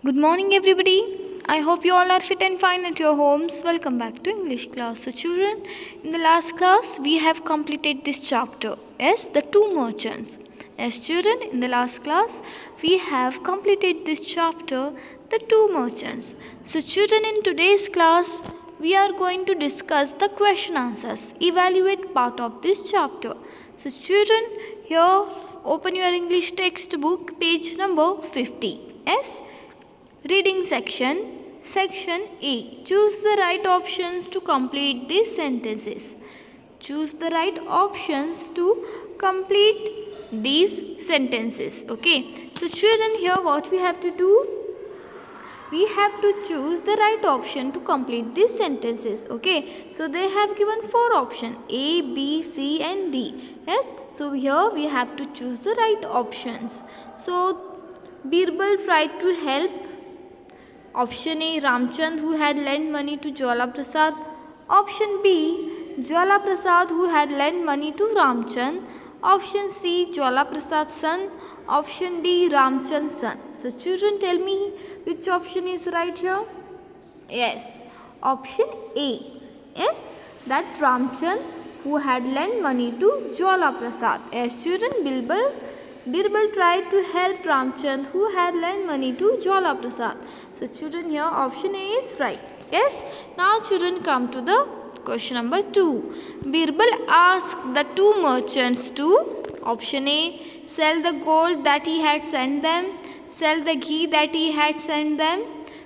Good morning, everybody. I hope you all are fit and fine at your homes. Welcome back to English class. So, children, in the last class, we have completed this chapter. Yes, the two merchants. Yes, children, in the last class, we have completed this chapter, the two merchants. So, children, in today's class, we are going to discuss the question answers, evaluate part of this chapter. So, children, here open your English textbook, page number 50. Yes. Reading section. Section A. Choose the right options to complete these sentences. Choose the right options to complete these sentences. Okay. So children, here what we have to do? We have to choose the right option to complete these sentences. Okay. So they have given four options: A, B, C and D. Yes. So here we have to choose the right options. So Birbal tried to help. Option A. Ramchand, who had lent money to Jwala Prasad. Option B. Jwala Prasad, who had lent money to Ramchand. Option C. Jwala Prasad's son. Option D. Ramchand's son. So children, tell me which option is right here. Yes, option A. Yes, that Ramchand who had lent money to Jwala Prasad. Yes, children, Birbal tried to help Ramchand who had lent money to Jwala Prasad. So children, here option A is right. Yes. Now children, come to the question number 2. Birbal asked the two merchants to, option A, sell the gold that he had sent them, sell the ghee that he had sent them,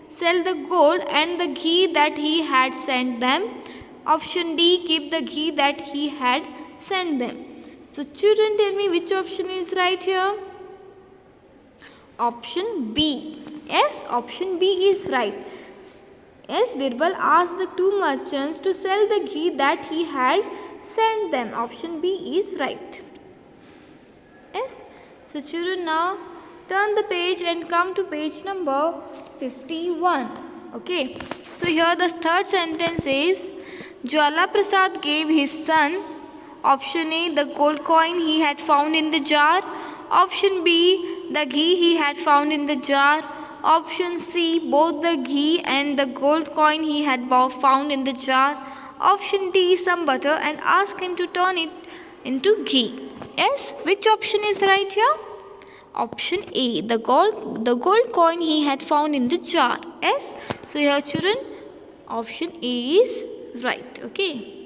sell the gold and the ghee that he had sent them. Option D, keep the ghee that he had sent them. So children, tell me which option is right here. Option B. Yes, option B is right. Yes, Birbal asked the two merchants to sell the ghee that he had sent them. Option B is right. Yes. So children, now turn the page and come to page number 51. Okay. So here the third sentence is, Jwala Prasad gave his son, option A, the gold coin he had found in the jar. Option B, the ghee he had found in the jar. Option C, both the ghee and the gold coin he had found in the jar. Option D, some butter and ask him to turn it into ghee. Yes, which option is right here? Option A, the gold coin he had found in the jar. Yes, so here children, option A is right. Okay.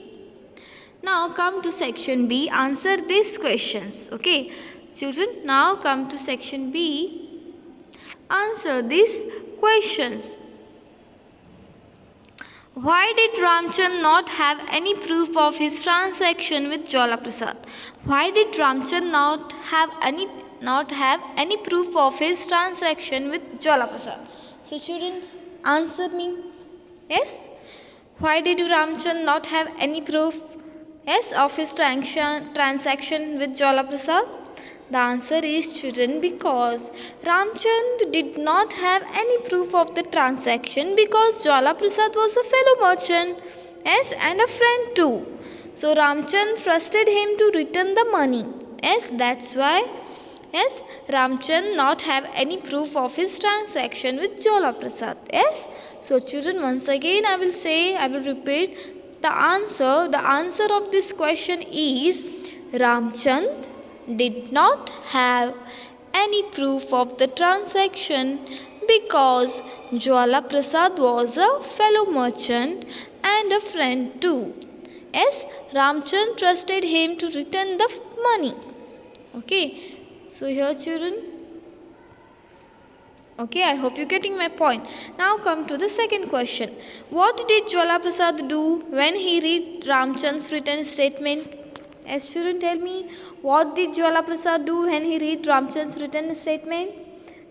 Now come to section B. Answer these questions. Okay. Children, now come to section B. Answer these questions. Why did Ramchand not have any proof of his transaction with Jwala Prasad? Why did Ramchand not have any proof of his transaction with Jwala Prasad? So children, answer me. Yes? Why did Ramchand not have any proof, yes, of his transaction with Jwala Prasad? The answer is, children, because Ramchand did not have any proof of the transaction because Jwala Prasad was a fellow merchant, yes, and a friend too. So Ramchand trusted him to return the money. Yes, that's why, yes, Ramchand not have any proof of his transaction with Jwala Prasad. Yes. So children, once again I will repeat the answer. The answer of this question is, Ramchand did not have any proof of the transaction because Jwala Prasad was a fellow merchant and a friend too. Yes, Ramchand trusted him to return the money. Okay. So here children, okay, I hope you're getting my point. Now come to the second question. What did Jwala Prasad do when he read Ramchand's written statement? Yes, children, tell me, what did Jwala Prasad do when he read Ramchand's written statement?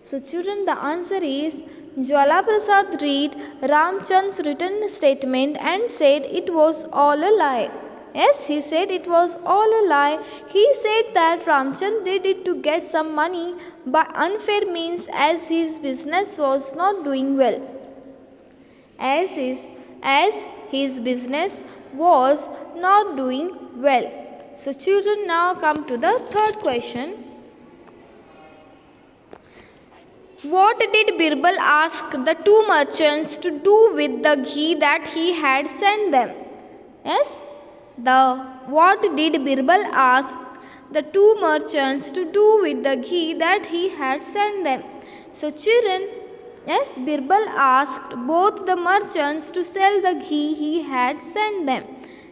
So children, the answer is, Jwala Prasad read Ramchand's written statement and said it was all a lie. Yes, he said it was all a lie. He said that Ramchand did it to get some money by unfair means as his business was not doing well. As his business was not doing well. So children, now come to the third question. What did Birbal ask the two merchants to do with the ghee that he had sent them? Yes, what did Birbal ask the two merchants to do with the ghee that he had sent them? So children, yes, Birbal asked both the merchants to sell the ghee he had sent them.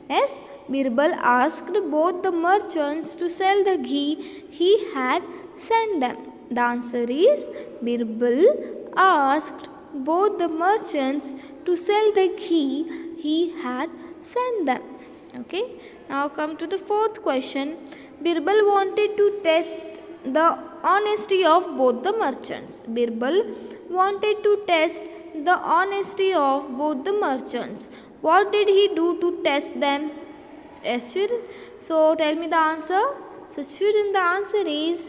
Yes, Birbal asked both the merchants to sell the ghee he had sent them. The answer is Birbal asked both the merchants to sell the ghee he had sent them. Okay, now come to the fourth question. Birbal wanted to test the honesty of both the merchants. Birbal wanted to test the honesty of both the merchants. What did he do to test them? Yes, children. So tell me the answer. So children, the answer is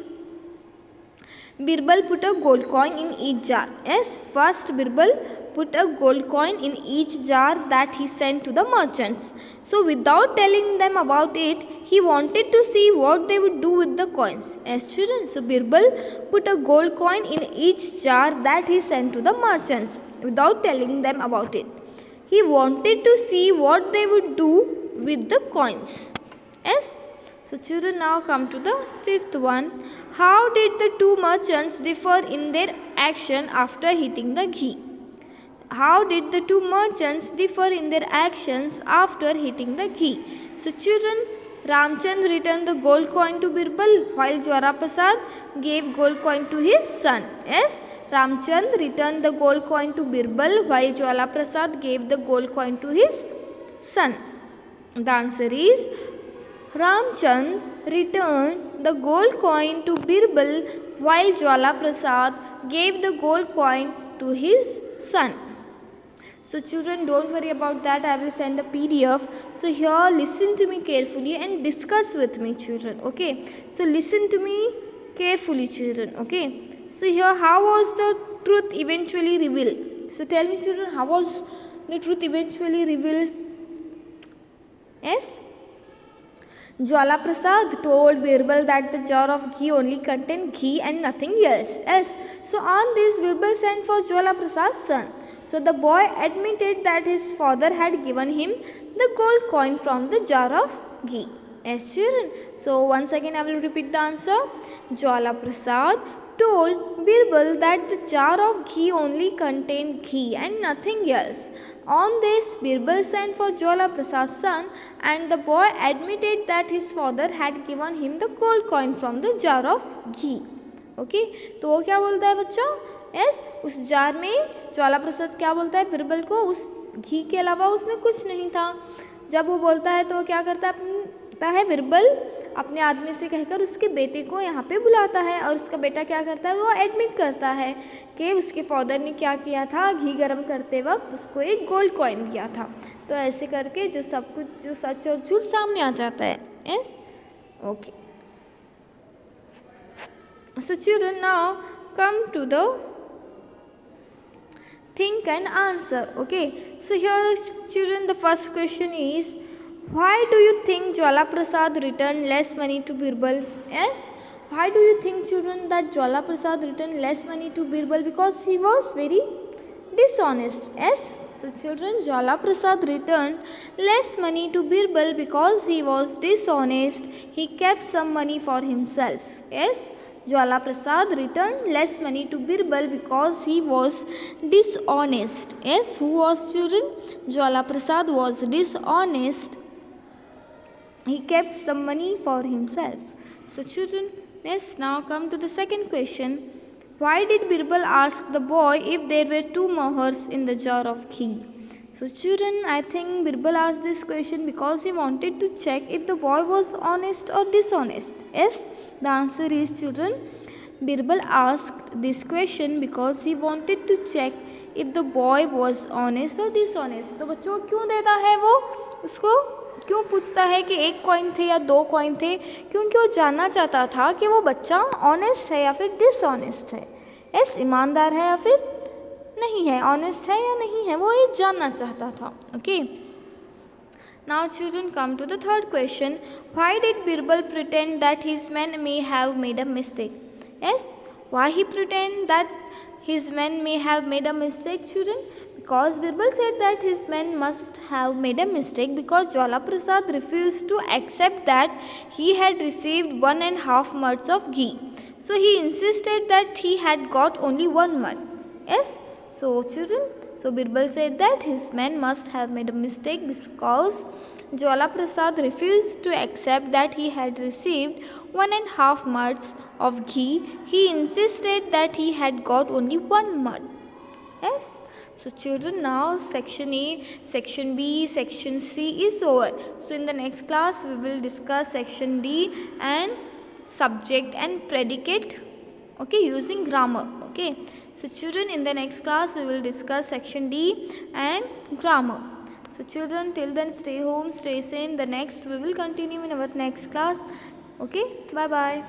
Birbal put a gold coin in each jar. Yes, first Birbal put a gold coin in each jar that he sent to the merchants. So without telling them about it, he wanted to see what they would do with the coins. Yes, children. So Birbal put a gold coin in each jar that he sent to the merchants without telling them about it. He wanted to see what they would do with the coins. Yes. So children, now come to the fifth one. How did the two merchants differ in their action after hitting the ghee? How did the two merchants differ in their actions after hitting the ghee? So children, Ramchand returned the gold coin to Birbal while Jwala Prasad gave gold coin to his son. Yes, Ramchand returned the gold coin to Birbal while Jwala Prasad gave the gold coin to his son. The answer is Ramchand returned the gold coin to Birbal while Jwala Prasad gave the gold coin to his son. So children, don't worry about that. I will send a PDF. So here listen to me carefully and discuss with me, children. Okay. So listen to me carefully, children. Okay. So here, how was the truth eventually revealed? So tell me, children, how was the truth eventually revealed? Yes. Jwala Prasad told Birbal that the jar of ghee only contained ghee and nothing else. Yes. So on this, Birbal sent for Jwala Prasad's son. So the boy admitted that his father had given him the gold coin from the jar of ghee. Yes, children. So once again I will repeat the answer. Jwala Prasad told Birbal that the jar of ghee only contained ghee and nothing else. On this, Birbal sent for Jwala Prasad's son and the boy admitted that his father had given him the gold coin from the jar of ghee. Okay, तो वो क्या बोलता है बच्चों? Yes, उस jar में ज्वाला प्रसाद क्या बोलता है बिरबल को, उस घी के अलावा उसमें कुछ नहीं था. जब वो बोलता है तो क्या करता है बिरबल अपने आदमी से कहकर उसके बेटे को यहाँ पे बुलाता है और उसका बेटा क्या करता है, वो एडमिट करता है कि उसके फादर ने क्या किया था, घी गर्म करते वक्त उसको एक गोल्ड कॉइन दिया था. तो ऐसे करके जो सब कुछ जो सच और झूठ सामने आ जाता है. Yes, okay. So children, now come to the think and answer. Okay, so here children, the first question is, why do you think Jwala Prasad returned less money to Birbal? Yes, why do you think children that Jwala Prasad returned less money to Birbal? Because he was very dishonest. Yes, so children, Jwala Prasad returned less money to Birbal because he was dishonest. He kept some money for himself. Yes, Jwala Prasad returned less money to Birbal because he was dishonest. Yes, who was children? Jwala Prasad was dishonest. He kept some money for himself. So children, yes, now come to the second question. Why did Birbal ask the boy if there were 2 mohurs in the jar of ghee? So children, I think Birbal asked this question because he wanted to check if the boy was honest or dishonest. Yes, the answer is children, Birbal asked this question because he wanted to check if the boy was honest or dishonest. तो बच्चों को क्यों देता है वो उसको, क्यों पूछता है कि 1 कॉइन थे या 2 कॉइन थे? क्योंकि वो जानना चाहता था कि वो बच्चा ऑनेस्ट है या फिर डिसऑनेस्ट है. यस, ईमानदार है या फिर नहीं है, ऑनेस्ट है या नहीं है, वो ये जानना चाहता था. Okay, now children come to the third question. Why did Birbal pretend that his man may have made a mistake? Yes, why he pretend that his men may have made a mistake, children? Because Birbal said that his men must have made a mistake because Jwala Prasad refused to accept that he had received 1.5 muds of ghee. So he insisted that he had got only 1 mud. Yes? So children, so Birbal said that his men must have made a mistake because Jwala Prasad refused to accept that he had received 1.5 muds of ghee. He insisted that he had got only 1 mud. Yes? So children, now section A, section B, section C is over. So in the next class we will discuss section D and subject and predicate, okay, using grammar. Okay. So children, in the next class we will discuss section D and grammar. So children, till then stay home, stay sane. The next we will continue in our next class. Okay. Bye bye.